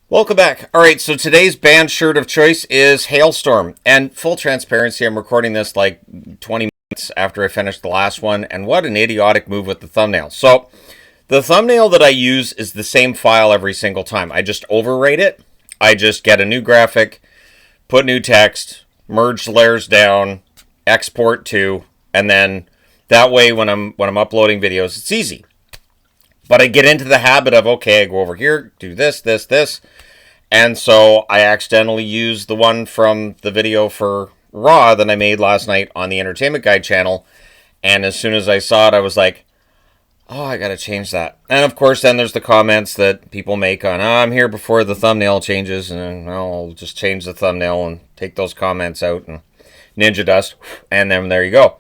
Welcome back. All right, so today's band shirt of choice is Hailstorm. And full transparency, I'm recording this like 20 minutes after I finished the last one. And what an idiotic move with the thumbnail. So the thumbnail that I use is the same file every single time. I just overwrite it. I just get a new graphic, put new text, merge layers down, export to, and then that way when I'm uploading videos, it's easy. But I get into the habit of, okay, I go over here, do this, this, this. And so I accidentally used the one from the video for Raw that I made last night on the Entertainment Guide channel. And as soon as I saw it, I was like, oh, I got to change that. And of course, then there's the comments that people make on, oh, I'm here before the thumbnail changes. And I'll just change the thumbnail and take those comments out and ninja dust. And then there you go.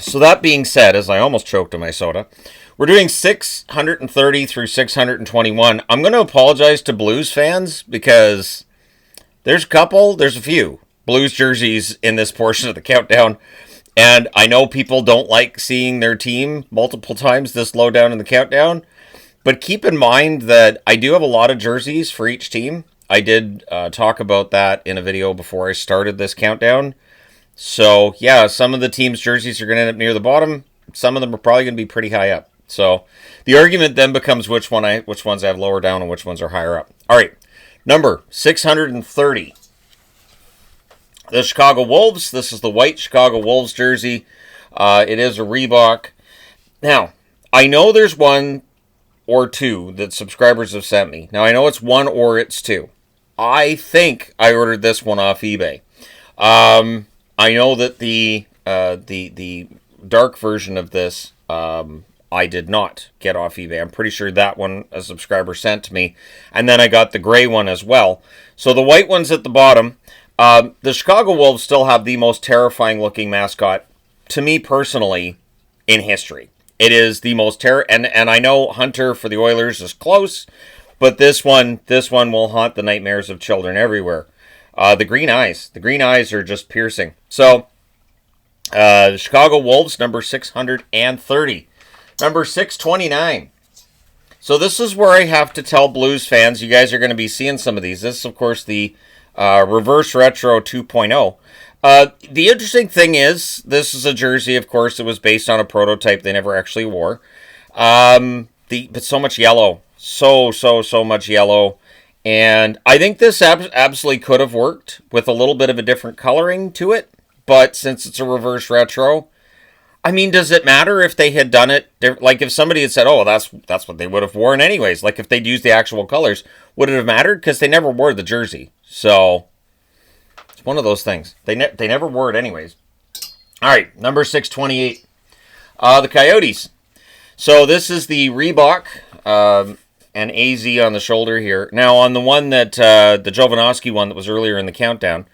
So that being said, as I almost choked on my soda, we're doing 630 through 621. I'm going to apologize to Blues fans because there's a few Blues jerseys in this portion of the countdown. And I know people don't like seeing their team multiple times this low down in the countdown. But keep in mind that I do have a lot of jerseys for each team. I did talk about that in a video before I started this countdown. So, yeah, some of the team's jerseys are going to end up near the bottom. Some of them are probably going to be pretty high up. So, the argument then becomes which ones I have lower down and which ones are higher up. All right, number 630. The Chicago Wolves. This is the white Chicago Wolves jersey. It is a Reebok. Now, I know there's one or two that subscribers have sent me. Now, I know it's one or it's two. I think I ordered this one off eBay. I know that the dark version of this I did not get off eBay. I'm pretty sure that one a subscriber sent to me, and then I got the gray one as well. So the white one's at the bottom. The Chicago Wolves still have the most terrifying looking mascot to me personally in history. It is the most and I know Hunter for the Oilers is close, but this one will haunt the nightmares of children everywhere. The green eyes are just piercing. So, the Chicago Wolves, number 630. Number 629. So this is where I have to tell Blues fans, you guys are going to be seeing some of these. This is, of course, the Reverse Retro 2.0. The interesting thing is, this is a jersey, of course, that was based on a prototype they never actually wore. But so much yellow. So much yellow. And I think this absolutely could have worked with a little bit of a different coloring to it. But since it's a reverse retro, I mean, does it matter if they had done it? Like if somebody had said, oh, that's what they would have worn anyways. Like if they'd used the actual colors, would it have mattered? Because they never wore the jersey. So it's one of those things. They never wore it anyways. All right, number 628. The Coyotes. So this is the Reebok. And AZ on the shoulder here. Now, on the one that, the Jovanovski one that was earlier in the countdown,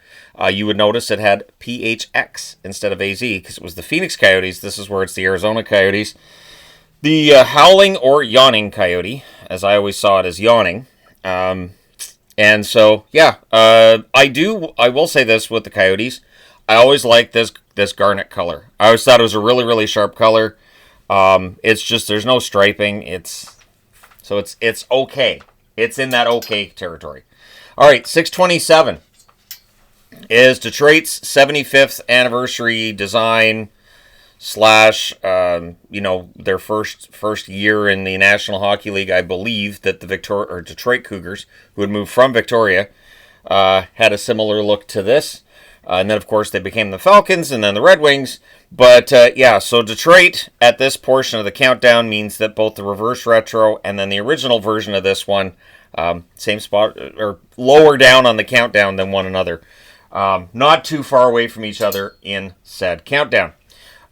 you would notice it had PHX instead of AZ, because it was the Phoenix Coyotes. This is where it's the Arizona Coyotes. The Howling or Yawning Coyote, as I always saw it as yawning. And so, yeah, I will say this with the Coyotes. I always liked this garnet color. I always thought it was a really, really sharp color. It's just, there's no striping. So it's okay. It's in that okay territory. All right, 627 is Detroit's 75th anniversary design / their first year in the National Hockey League. I believe that the Detroit Cougars, who had moved from Victoria, had a similar look to this. And then, of course, they became the Falcons and then the Red Wings. But, so Detroit at this portion of the countdown means that both the reverse retro and then the original version of this one, same spot, or lower down on the countdown than one another. Not too far away from each other in said countdown.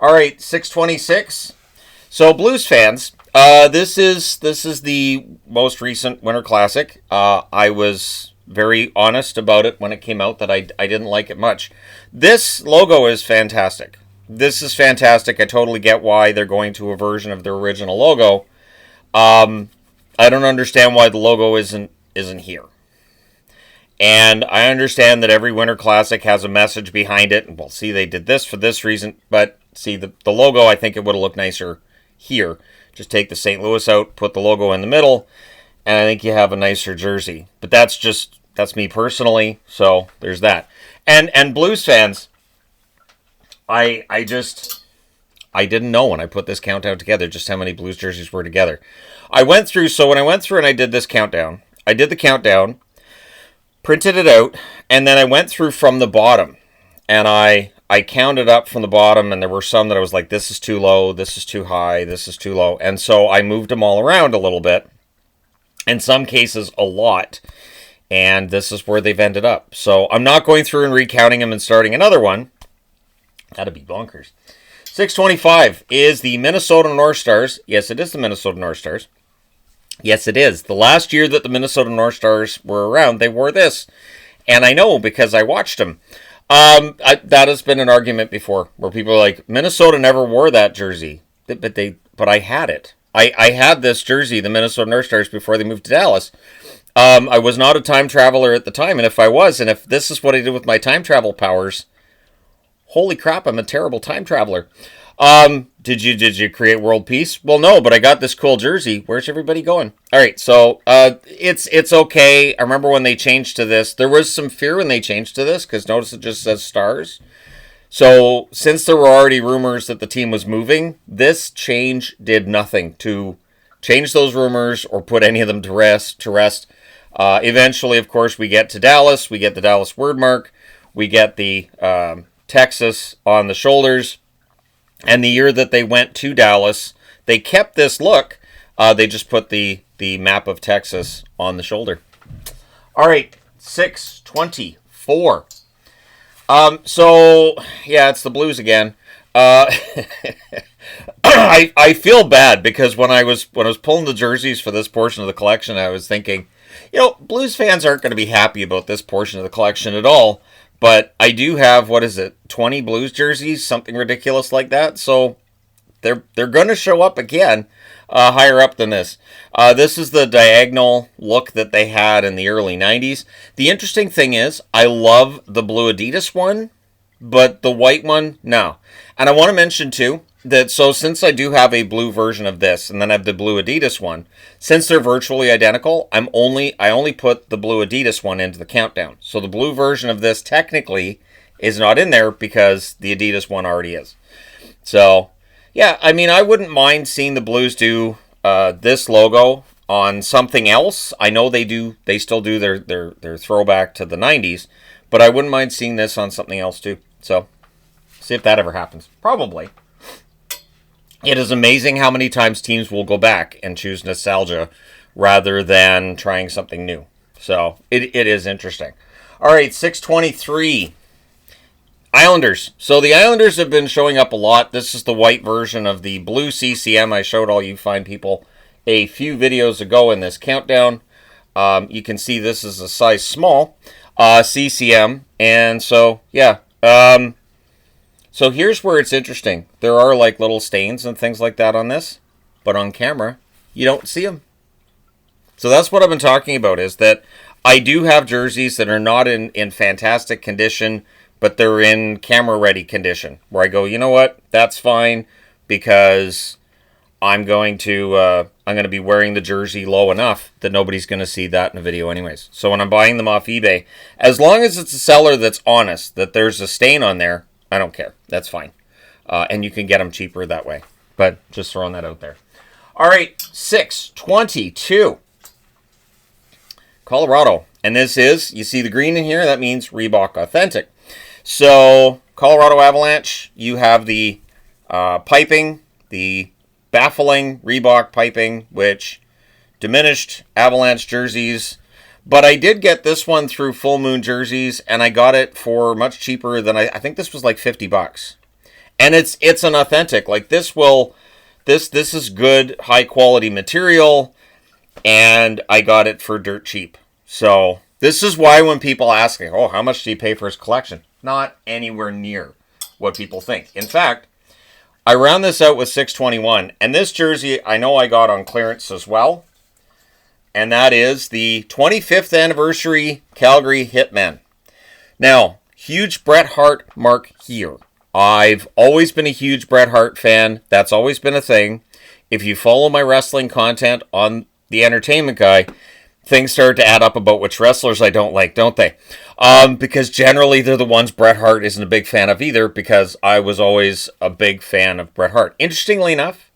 All right, 626. So, Blues fans, this is the most recent Winter Classic. I was very honest about it when it came out that I didn't like it much. This logo is fantastic. This is fantastic. I totally get why they're going to a version of their original logo. I don't understand why the logo isn't here. And I understand that every Winter Classic has a message behind it. Well, see, they did this for this reason. But see, the logo, I think it would have looked nicer here Just take the St. Louis out, put the logo in the middle, and I think you have a nicer jersey. But that's me personally, so there's that. And Blues fans, I didn't know when I put this countdown together just how many Blues jerseys were together. When I went through and I did this countdown, I did the countdown, printed it out, and then I went through from the bottom, and I counted up from the bottom, and there were some that I was like, this is too low, this is too high, this is too low, and so I moved them all around a little bit, in some cases a lot, and this is where they've ended up. So I'm not going through and recounting them and starting another one. That'd be bonkers. 625 is the Minnesota North Stars. Yes, it is the Minnesota North Stars. Yes, it is. The last year that the Minnesota North Stars were around, they wore this. And I know because I watched them. That has been an argument before where people are like, Minnesota never wore that jersey. But I had it. I had this jersey, the Minnesota North Stars, before they moved to Dallas. I was not a time traveler at the time. And if I was, and if this is what I did with my time travel powers, holy crap, I'm a terrible time traveler. Did you create world peace? Well, no, but I got this cool jersey. Where's everybody going? All right, so it's okay. I remember when they changed to this. There was some fear when they changed to this because notice it just says Stars. So since there were already rumors that the team was moving, this change did nothing to change those rumors or put any of them to rest. Eventually, of course, we get to Dallas. We get the Dallas word mark. We get the Texas on the shoulders. And the year that they went to Dallas, they kept this look. They just put the map of Texas on the shoulder. All right, 624. So, yeah, it's the Blues again. I feel bad because when I was pulling the jerseys for this portion of the collection, I was thinking, Blues fans aren't going to be happy about this portion of the collection at all. But I do have, 20 Blues jerseys, something ridiculous like that. So they're going to show up again, higher up than this. This is the diagonal look that they had in the early 90s. The interesting thing is, I love the blue Adidas one, but the white one, no. And I want to mention, too, that since I do have a blue version of this, and then I have the blue Adidas one, since they're virtually identical, I only put the blue Adidas one into the countdown. So the blue version of this technically is not in there because the Adidas one already is. So, yeah, I mean, I wouldn't mind seeing the Blues do this logo on something else. I know they still do their throwback to the 90s, but I wouldn't mind seeing this on something else too. So, see if that ever happens. Probably. It is amazing how many times teams will go back and choose nostalgia rather than trying something new. So, it is interesting. All right, 623. Islanders. So, the Islanders have been showing up a lot. This is the white version of the blue CCM I showed all you fine people a few videos ago in this countdown. You can see this is a size small CCM. And so, yeah. So here's where it's interesting. There are like little stains and things like that on this, but on camera, you don't see them. So that's what I've been talking about, is that I do have jerseys that are not in fantastic condition, but they're in camera-ready condition, where I go, you know what, that's fine, because I'm going to be wearing the jersey low enough that nobody's going to see that in a video anyways. So when I'm buying them off eBay, as long as it's a seller that's honest, that there's a stain on there, I don't care. That's fine. And you can get them cheaper that way. But just throwing that out there. All right, 622. Colorado. And this is, you see the green in here? That means Reebok Authentic. So, Colorado Avalanche, you have the piping, the baffling Reebok piping, which diminished Avalanche jerseys. But I did get this one through Full Moon Jerseys, and I got it for much cheaper than I think this was like $50. And it's an authentic. Like this is good, high quality material, and I got it for dirt cheap. So this is why when people ask me, oh, how much do you pay for his collection? Not anywhere near what people think. In fact, I round this out with 621, and this jersey I know I got on clearance as well. And that is the 25th anniversary Calgary Hitmen. Now, huge Bret Hart mark here. I've always been a huge Bret Hart fan. That's always been a thing. if you follow my wrestling content on the Entertainment Guy, things start to add up about which wrestlers I don't like, don't they? Because generally they're the ones Bret Hart isn't a big fan of either, because I was always a big fan of Bret Hart. Interestingly enough,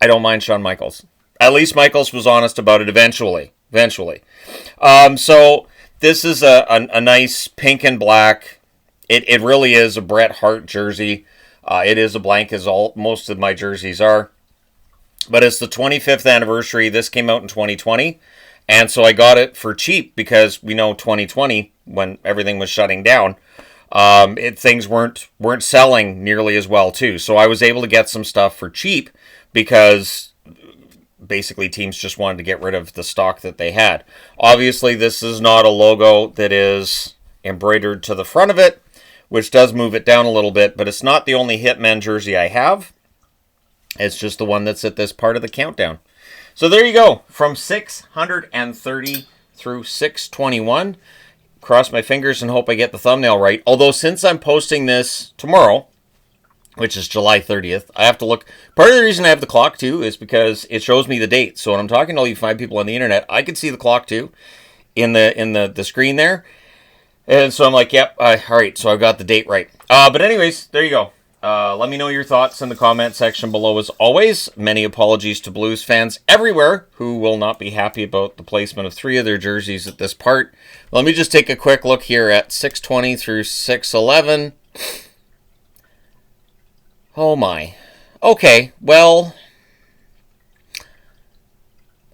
I don't mind Shawn Michaels. At least Michaels was honest about it eventually. So this is a nice pink and black. It really is a Bret Hart jersey. It is a blank, as most of my jerseys are. But it's the 25th anniversary. This came out in 2020. And so I got it for cheap because we know 2020, when everything was shutting down, things weren't selling nearly as well too. So I was able to get some stuff for cheap because basically teams just wanted to get rid of the stock that they had. Obviously, this is not a logo that is embroidered to the front of it, which does move it down a little bit, but it's not the only Hitman jersey I have. It's just the one that's at this part of the countdown. So there you go, from 630 through 621. Cross my fingers and hope I get the thumbnail right. Although since I'm posting this tomorrow, which is July 30th, I have to look. Part of the reason I have the clock too is because it shows me the date. So when I'm talking to all you fine people on the internet, I can see the clock too in the screen there. And so I'm like, yep, all right, so I've got the date right. But anyways, there you go. Let me know your thoughts in the comment section below as always. Many apologies to Blues fans everywhere who will not be happy about the placement of 3 of their jerseys at this part. Let me just take a quick look here at 620 through 611. Oh my. Okay, well,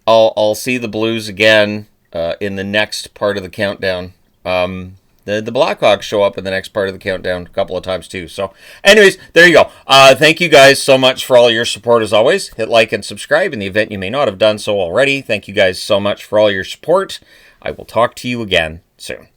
I'll see the Blues again in the next part of the countdown. The Blackhawks show up in the next part of the countdown a couple of times too. So anyways, there you go. Thank you guys so much for all your support as always. Hit like and subscribe in the event you may not have done so already. Thank you guys so much for all your support. I will talk to you again soon.